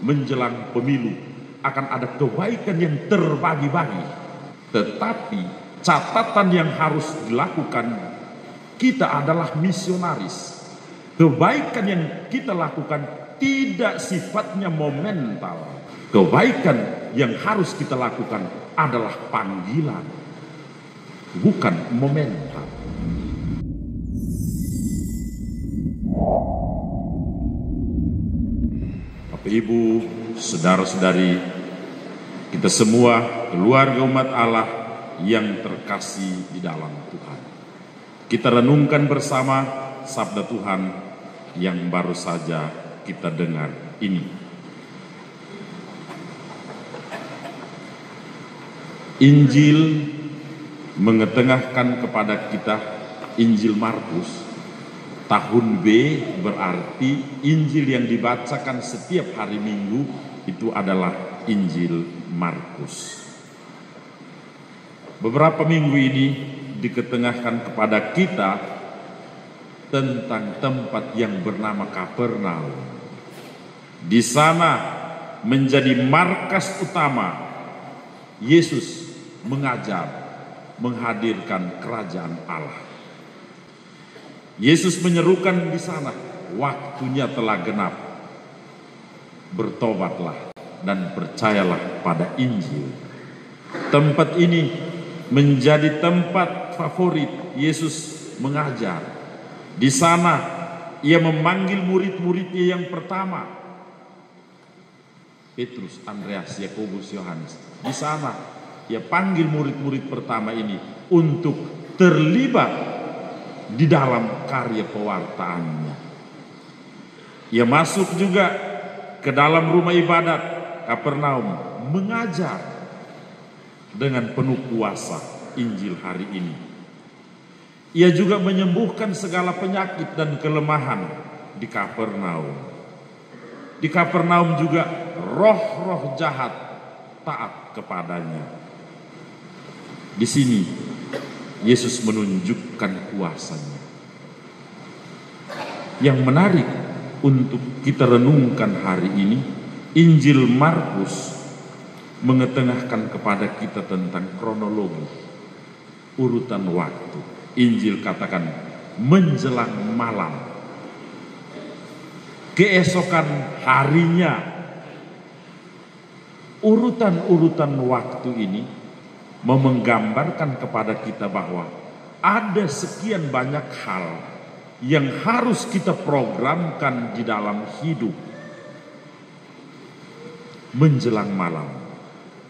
menjelang pemilu akan ada kebaikan yang terbagi-bagi. Tetapi catatan yang harus dilakukan, kita adalah misionaris. Kebaikan yang kita lakukan tidak sifatnya momental. Kebaikan yang harus kita lakukan adalah panggilan, bukan momental. Bapak Ibu, saudara-saudari, kita semua keluarga umat Allah yang terkasih di dalam Tuhan. Kita renungkan bersama sabda Tuhan yang baru saja kita dengar ini. Injil mengetengahkan kepada kita Injil Markus. Tahun B berarti Injil yang dibacakan setiap hari Minggu itu adalah Injil Markus. Beberapa minggu ini diketengahkan kepada kita tentang tempat yang bernama Kapernaum. Di sana menjadi markas utama Yesus mengajar, menghadirkan kerajaan Allah. Yesus menyerukan di sana, waktunya telah genap. Bertobatlah dan percayalah pada Injil. Tempat ini menjadi tempat favorit Yesus mengajar. Di sana ia memanggil murid-muridnya yang pertama, Petrus, Andreas, Yakobus, Yohanes. Di sana ia panggil murid-murid pertama ini untuk terlibat di dalam karya pewartaannya. Ia masuk juga ke dalam rumah ibadat Kapernaum, mengajar dengan penuh kuasa Injil hari ini. Ia juga menyembuhkan segala penyakit dan kelemahan di Kapernaum. Di Kapernaum juga roh-roh jahat taat kepadanya. Di sini Yesus menunjukkan kuasanya. Yang menarik untuk kita renungkan hari ini, Injil Markus mengetengahkan kepada kita tentang kronologi, urutan waktu. Injil katakan menjelang malam, keesokan harinya. Urutan-urutan waktu ini menggambarkan kepada kita bahwa ada sekian banyak hal yang harus kita programkan di dalam hidup. Menjelang malam,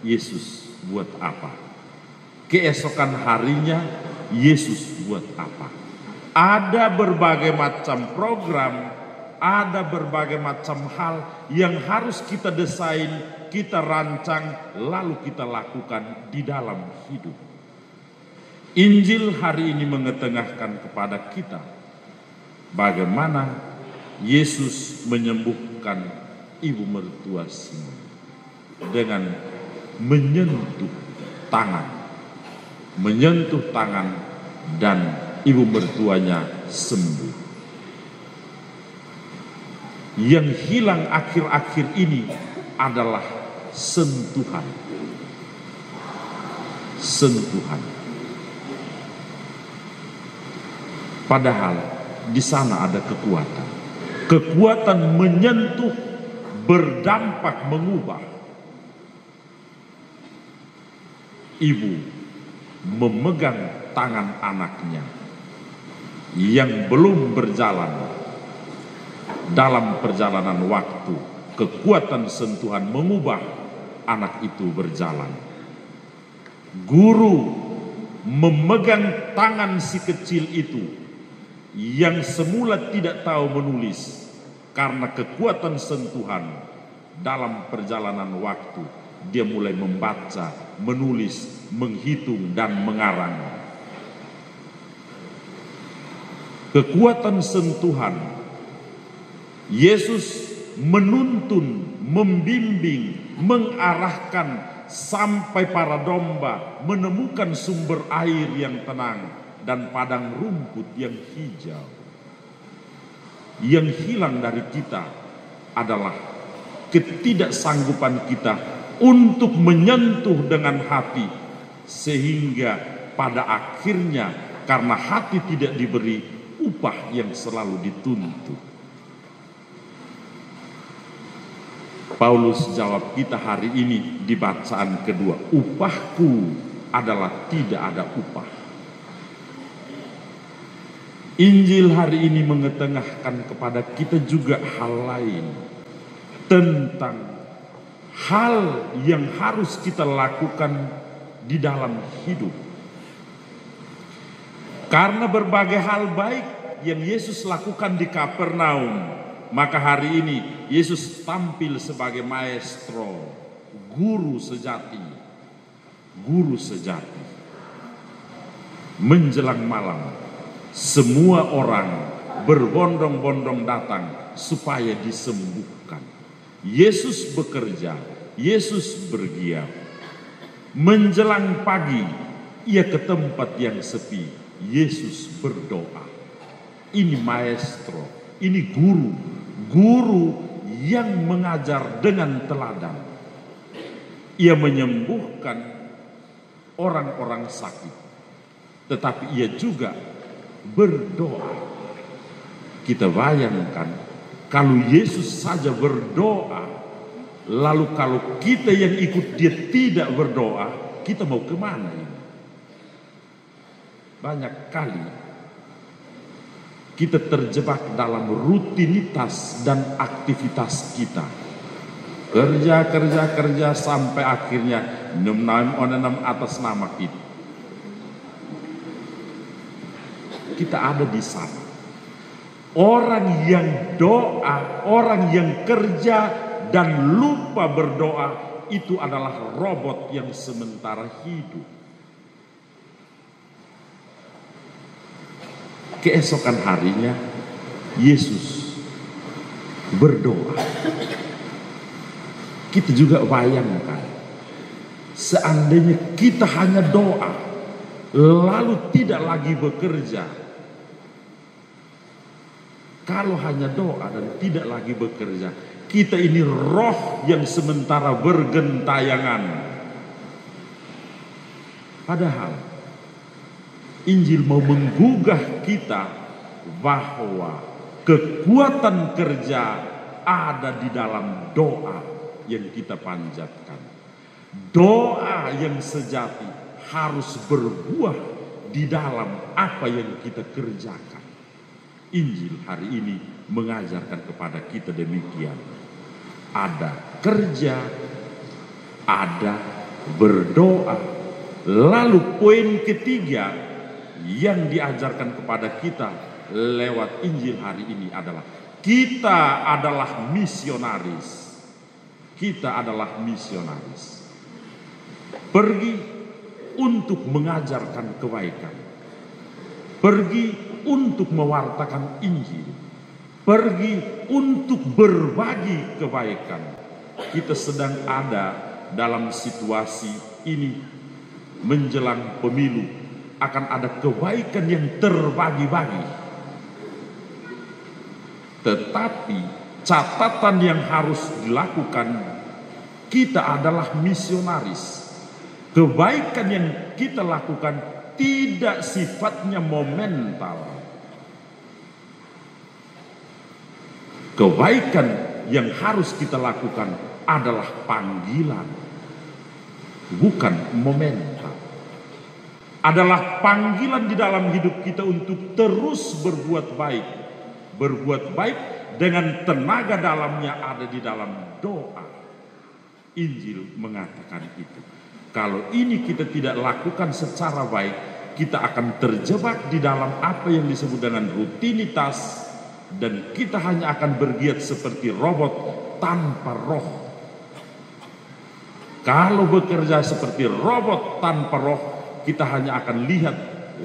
Yesus buat apa? Keesokan harinya, Yesus buat apa? Ada berbagai macam program, ada berbagai macam hal yang harus kita desain, kita rancang, lalu kita lakukan di dalam hidup. Injil hari ini mengetengahkan kepada kita bagaimana Yesus menyembuhkan ibu mertua Simon dengan menyentuh tangan dan ibu mertuanya sembuh. Yang hilang akhir-akhir ini adalah sentuhan. Padahal di sana ada kekuatan. Kekuatan menyentuh, berdampak mengubah. Ibu memegang tangan anaknya yang belum berjalan. Dalam perjalanan waktu, kekuatan sentuhan mengubah anak itu berjalan. Guru memegang tangan si kecil itu yang semula tidak tahu menulis, karena kekuatan sentuhan dalam perjalanan waktu dia mulai membaca, menulis, menghitung dan mengarang. Kekuatan sentuhan Yesus menuntun, membimbing, mengarahkan sampai para domba menemukan sumber air yang tenang dan padang rumput yang hijau. Yang hilang dari kita adalah ketidaksanggupan kita untuk menyentuh dengan hati, sehingga pada akhirnya karena hati tidak diberi, upah yang selalu dituntut. Paulus jawab kita hari ini di bacaan kedua, upahku adalah tidak ada upah. Injil hari ini mengetengahkan kepada kita juga hal lain tentang hal yang harus kita lakukan di dalam hidup. Karena berbagai hal baik yang Yesus lakukan di Kapernaum, maka hari ini Yesus tampil sebagai maestro, guru sejati. Guru sejati. Menjelang malam, semua orang berbondong-bondong datang supaya disembuhkan. Yesus bekerja, Yesus bergiat. Menjelang pagi, ia ke tempat yang sepi. Yesus berdoa. Ini maestro, ini guru yang mengajar dengan teladan. Ia menyembuhkan orang-orang sakit, tetapi ia juga berdoa. Kita bayangkan kalau Yesus saja berdoa, lalu kalau kita yang ikut dia tidak berdoa, kita mau kemana ini? Banyak kali kita terjebak dalam rutinitas dan aktivitas kita. Kerja sampai akhirnya onenam atas nama kita. Kita ada di sana. Orang yang doa, orang yang kerja dan lupa berdoa, itu adalah robot yang sementara hidup. Keesokan harinya Yesus berdoa. Kita juga bayangkan, seandainya kita hanya doa lalu tidak lagi bekerja. Kalau hanya doa dan tidak lagi bekerja, kita ini roh yang sementara bergentayangan. Padahal Injil mau menggugah kita bahwa kekuatan kerja ada di dalam doa yang kita panjatkan. Doa yang sejati harus berbuah di dalam apa yang kita kerjakan. Injil hari ini mengajarkan kepada kita demikian. Ada kerja, ada berdoa. Lalu poin ketiga yang diajarkan kepada kita lewat Injil hari ini adalah kita adalah misionaris. Kita adalah misionaris. Pergi untuk mengajarkan kebaikan. Pergi untuk mewartakan Injil. Pergi untuk berbagi kebaikan. Kita sedang ada dalam situasi ini menjelang pemilu. Akan ada kebaikan yang terbagi-bagi. Tetapi catatan yang harus dilakukan, kita adalah misionaris. Kebaikan yang kita lakukan tidak sifatnya momental. Kebaikan yang harus kita lakukan adalah panggilan, bukan momental. Adalah panggilan di dalam hidup kita untuk terus berbuat baik. Berbuat baik dengan tenaga dalamnya ada di dalam doa. Injil mengatakan itu. Kalau ini kita tidak lakukan secara baik, kita akan terjebak di dalam apa yang disebut dengan rutinitas, dan kita hanya akan bergiat seperti robot tanpa roh. Kalau bekerja seperti robot tanpa roh, kita hanya akan lihat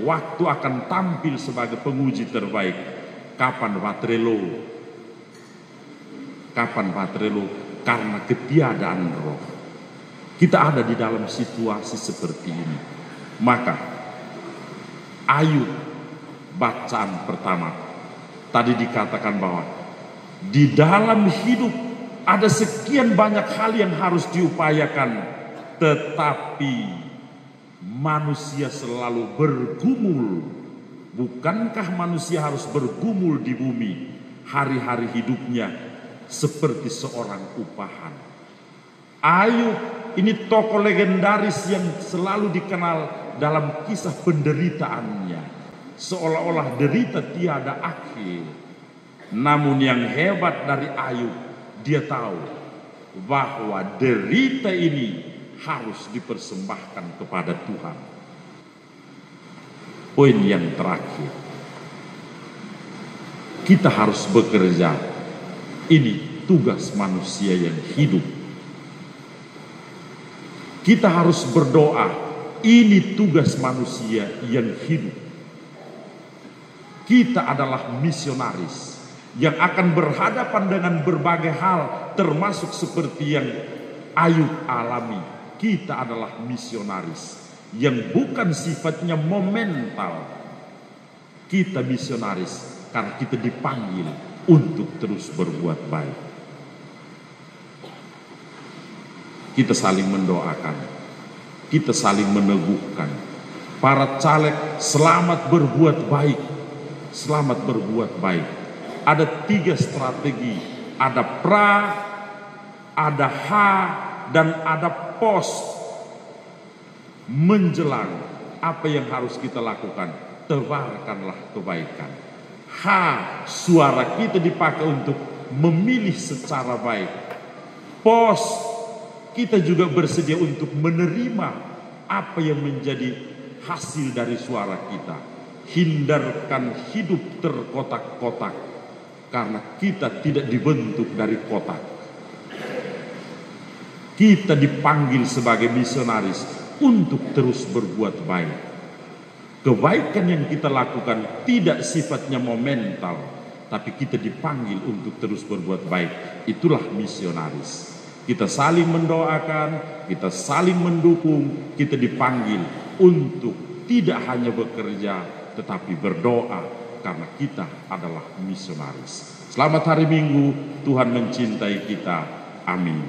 waktu akan tampil sebagai penguji terbaik. Kapan baterelo? Kapan baterelo? Karena ketiadaan roh. Kita ada di dalam situasi seperti ini. Maka Ayub bacaan pertama tadi dikatakan bahwa di dalam hidup Ada sekian banyak hal yang harus diupayakan, tetapi manusia selalu bergumul. Bukankah manusia harus bergumul di bumi? Hari-hari hidupnya seperti seorang upahan. Ayub ini tokoh legendaris yang selalu dikenal dalam kisah penderitaannya. Seolah-olah derita tiada akhir. Namun yang hebat dari Ayub, dia tahu bahwa derita ini harus dipersembahkan kepada Tuhan. Poin yang terakhir, kita harus bekerja. Ini tugas manusia yang hidup. Kita harus berdoa. Ini tugas manusia yang hidup. Kita adalah misionaris yang akan berhadapan dengan berbagai hal, termasuk seperti yang Ayub alami. Kita adalah misionaris yang bukan sifatnya momental. Kita misionaris karena kita dipanggil untuk terus berbuat baik. Kita saling mendoakan, kita saling meneguhkan. Para caleg, selamat berbuat baik, selamat berbuat baik. Ada 3 strategi, ada pra, ada ha, dan ada pos. Menjelang apa yang harus kita lakukan, tebarkanlah kebaikan. Ha, suara kita dipakai untuk memilih secara baik. Pos, kita juga bersedia untuk menerima apa yang menjadi hasil dari suara kita. Hindarkan hidup terkotak-kotak, karena kita tidak dibentuk dari kotak. Kita dipanggil sebagai misionaris untuk terus berbuat baik. Kebaikan yang kita lakukan tidak sifatnya momental, tapi kita dipanggil untuk terus berbuat baik. Itulah misionaris. Kita saling mendoakan, kita saling mendukung, kita dipanggil untuk tidak hanya bekerja, tetapi berdoa, karena kita adalah misionaris. Selamat hari Minggu, Tuhan mencintai kita. Amin.